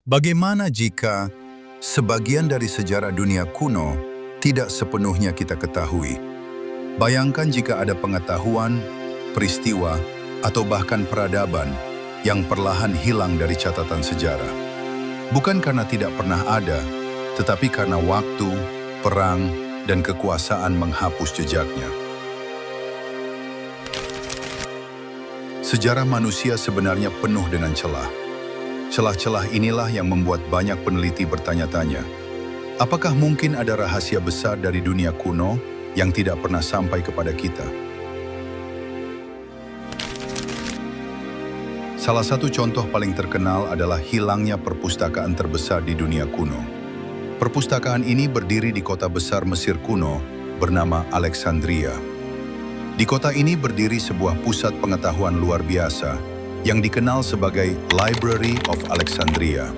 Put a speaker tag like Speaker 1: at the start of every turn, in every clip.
Speaker 1: Bagaimana jika sebagian dari sejarah dunia kuno tidak sepenuhnya kita ketahui? Bayangkan jika ada pengetahuan, peristiwa, atau bahkan peradaban yang perlahan hilang dari catatan sejarah. Bukan karena tidak pernah ada, tetapi karena waktu, perang, dan kekuasaan menghapus jejaknya. Sejarah manusia sebenarnya penuh dengan celah. Celah-celah inilah yang membuat banyak peneliti bertanya-tanya, apakah mungkin ada rahasia besar dari dunia kuno yang tidak pernah sampai kepada kita? Salah satu contoh paling terkenal adalah hilangnya perpustakaan terbesar di dunia kuno. Perpustakaan ini berdiri di kota besar Mesir kuno bernama Alexandria. Di kota ini berdiri sebuah pusat pengetahuan luar biasa yang dikenal sebagai Library of Alexandria.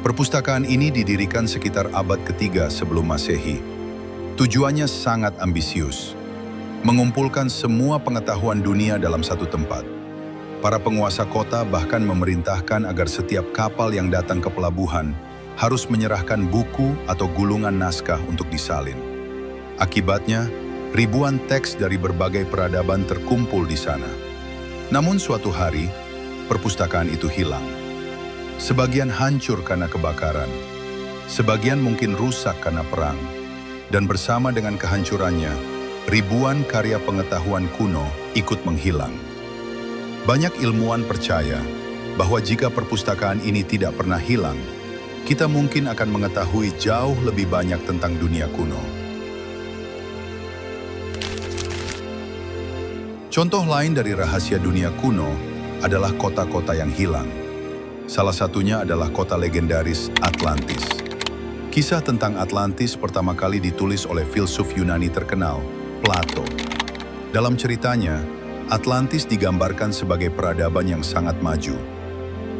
Speaker 1: Perpustakaan ini didirikan sekitar abad ketiga sebelum Masehi. Tujuannya sangat ambisius, mengumpulkan semua pengetahuan dunia dalam satu tempat. Para penguasa kota bahkan memerintahkan agar setiap kapal yang datang ke pelabuhan harus menyerahkan buku atau gulungan naskah untuk disalin. Akibatnya, ribuan teks dari berbagai peradaban terkumpul di sana. Namun suatu hari, perpustakaan itu hilang. Sebagian hancur karena kebakaran, sebagian mungkin rusak karena perang, dan bersama dengan kehancurannya, ribuan karya pengetahuan kuno ikut menghilang. Banyak ilmuwan percaya bahwa jika perpustakaan ini tidak pernah hilang, kita mungkin akan mengetahui jauh lebih banyak tentang dunia kuno. Contoh lain dari rahasia dunia kuno adalah kota-kota yang hilang. Salah satunya adalah kota legendaris Atlantis. Kisah tentang Atlantis pertama kali ditulis oleh filsuf Yunani terkenal, Plato. Dalam ceritanya, Atlantis digambarkan sebagai peradaban yang sangat maju.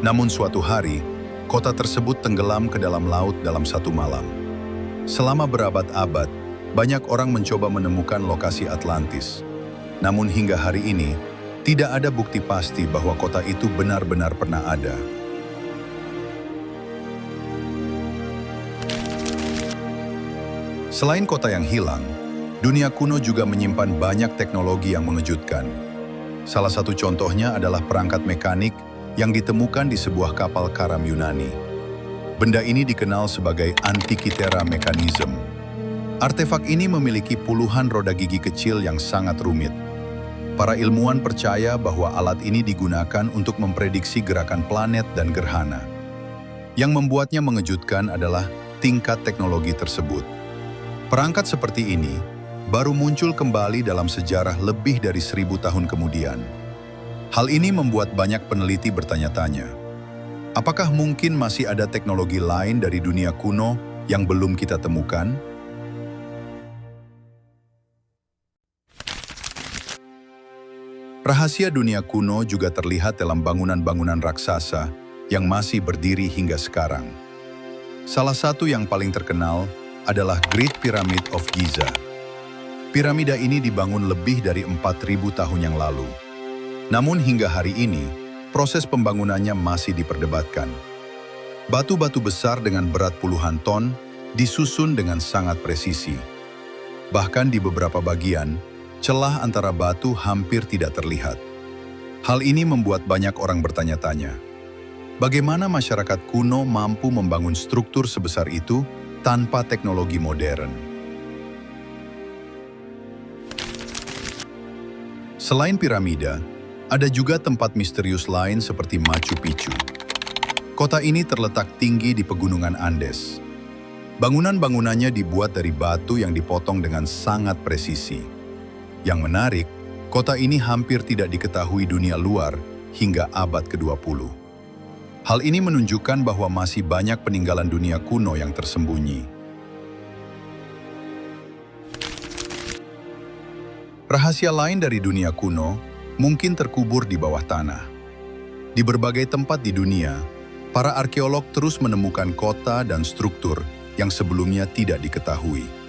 Speaker 1: Namun suatu hari, kota tersebut tenggelam ke dalam laut dalam satu malam. Selama berabad-abad, banyak orang mencoba menemukan lokasi Atlantis. Namun hingga hari ini, tidak ada bukti pasti bahwa kota itu benar-benar pernah ada. Selain kota yang hilang, dunia kuno juga menyimpan banyak teknologi yang mengejutkan. Salah satu contohnya adalah perangkat mekanik yang ditemukan di sebuah kapal karam Yunani. Benda ini dikenal sebagai Antikythera Mechanism. Artefak ini memiliki puluhan roda gigi kecil yang sangat rumit. Para ilmuwan percaya bahwa alat ini digunakan untuk memprediksi gerakan planet dan gerhana. Yang membuatnya mengejutkan adalah tingkat teknologi tersebut. Perangkat seperti ini baru muncul kembali dalam sejarah lebih dari 1000 tahun kemudian. Hal ini membuat banyak peneliti bertanya-tanya, apakah mungkin masih ada teknologi lain dari dunia kuno yang belum kita temukan? Rahasia dunia kuno juga terlihat dalam bangunan-bangunan raksasa yang masih berdiri hingga sekarang. Salah satu yang paling terkenal adalah Great Pyramid of Giza. Piramida ini dibangun lebih dari 4000 tahun yang lalu. Namun hingga hari ini, proses pembangunannya masih diperdebatkan. Batu-batu besar dengan berat puluhan ton disusun dengan sangat presisi. Bahkan di beberapa bagian, celah antara batu hampir tidak terlihat. Hal ini membuat banyak orang bertanya-tanya, bagaimana masyarakat kuno mampu membangun struktur sebesar itu tanpa teknologi modern? Selain piramida, ada juga tempat misterius lain seperti Machu Picchu. Kota ini terletak tinggi di pegunungan Andes. Bangunan-bangunannya dibuat dari batu yang dipotong dengan sangat presisi. Yang menarik, kota ini hampir tidak diketahui dunia luar hingga abad ke-20. Hal ini menunjukkan bahwa masih banyak peninggalan dunia kuno yang tersembunyi. Rahasia lain dari dunia kuno mungkin terkubur di bawah tanah. Di berbagai tempat di dunia, para arkeolog terus menemukan kota dan struktur yang sebelumnya tidak diketahui.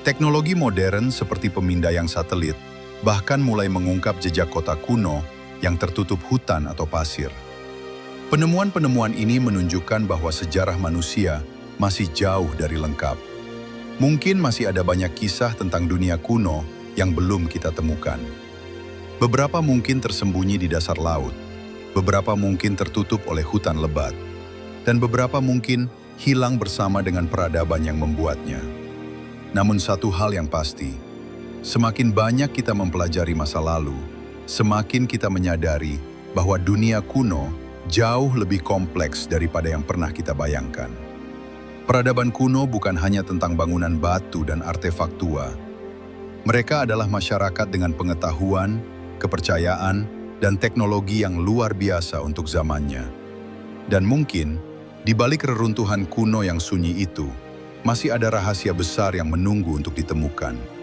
Speaker 1: Teknologi modern seperti pemindaian satelit bahkan mulai mengungkap jejak kota kuno yang tertutup hutan atau pasir. Penemuan-penemuan ini menunjukkan bahwa sejarah manusia masih jauh dari lengkap. Mungkin masih ada banyak kisah tentang dunia kuno yang belum kita temukan. Beberapa mungkin tersembunyi di dasar laut, beberapa mungkin tertutup oleh hutan lebat, dan beberapa mungkin hilang bersama dengan peradaban yang membuatnya. Namun satu hal yang pasti, semakin banyak kita mempelajari masa lalu, semakin kita menyadari bahwa dunia kuno jauh lebih kompleks daripada yang pernah kita bayangkan. Peradaban kuno bukan hanya tentang bangunan batu dan artefak tua. Mereka adalah masyarakat dengan pengetahuan, kepercayaan, dan teknologi yang luar biasa untuk zamannya. Dan mungkin, di balik reruntuhan kuno yang sunyi itu, masih ada rahasia besar yang menunggu untuk ditemukan.